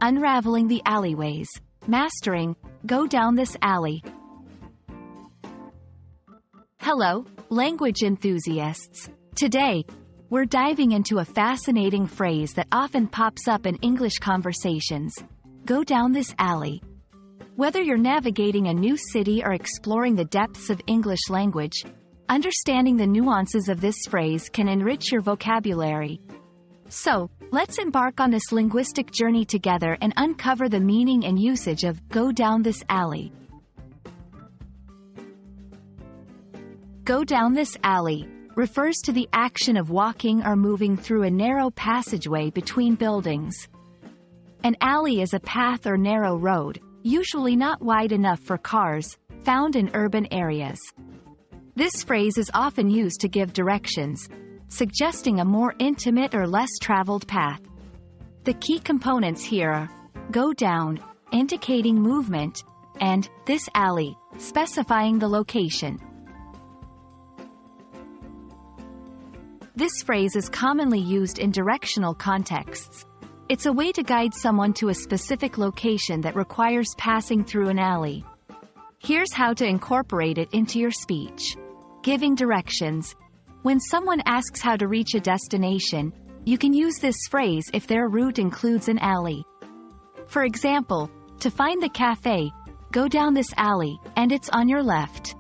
Unraveling the Alleyways. Mastering, go down this alley. Hello, language enthusiasts. Today, we're diving into a fascinating phrase that often pops up in English conversations. Go down this alley. Whether you're navigating a new city or exploring the depths of English language, understanding the nuances of this phrase can enrich your vocabulary. So, let's embark on this linguistic journey together and uncover the meaning and usage of go down this alley. Go down this alley refers to the action of walking or moving through a narrow passageway between buildings. An alley is a path or narrow road, usually not wide enough for cars, found in urban areas. This phrase is often used to give directions, suggesting a more intimate or less traveled path. The key components here are go down, indicating movement, and this alley, specifying the location. This phrase is commonly used in directional contexts. It's a way to guide someone to a specific location that requires passing through an alley. Here's how to incorporate it into your speech. Giving directions. When someone asks how to reach a destination, you can use this phrase if their route includes an alley. For example, to find the cafe, go down this alley, and it's on your left.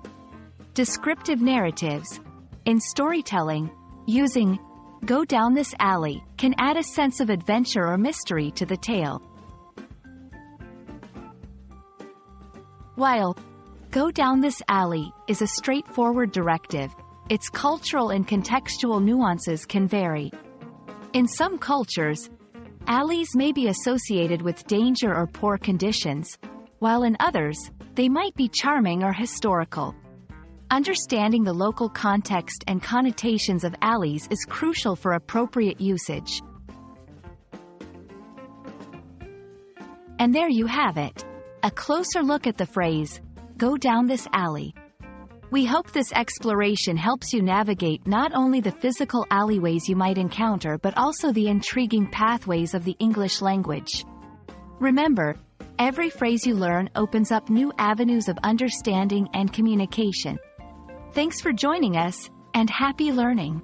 Descriptive narratives. In storytelling, using go down this alley can add a sense of adventure or mystery to the tale. While go down this alley is a straightforward directive, its cultural and contextual nuances can vary. In some cultures, alleys may be associated with danger or poor conditions, while in others, they might be charming or historical. Understanding the local context and connotations of alleys is crucial for appropriate usage. And there you have it. A closer look at the phrase, go down this alley. We hope this exploration helps you navigate not only the physical alleyways you might encounter but also the intriguing pathways of the English language. Remember, every phrase you learn opens up new avenues of understanding and communication. Thanks for joining us, and happy learning!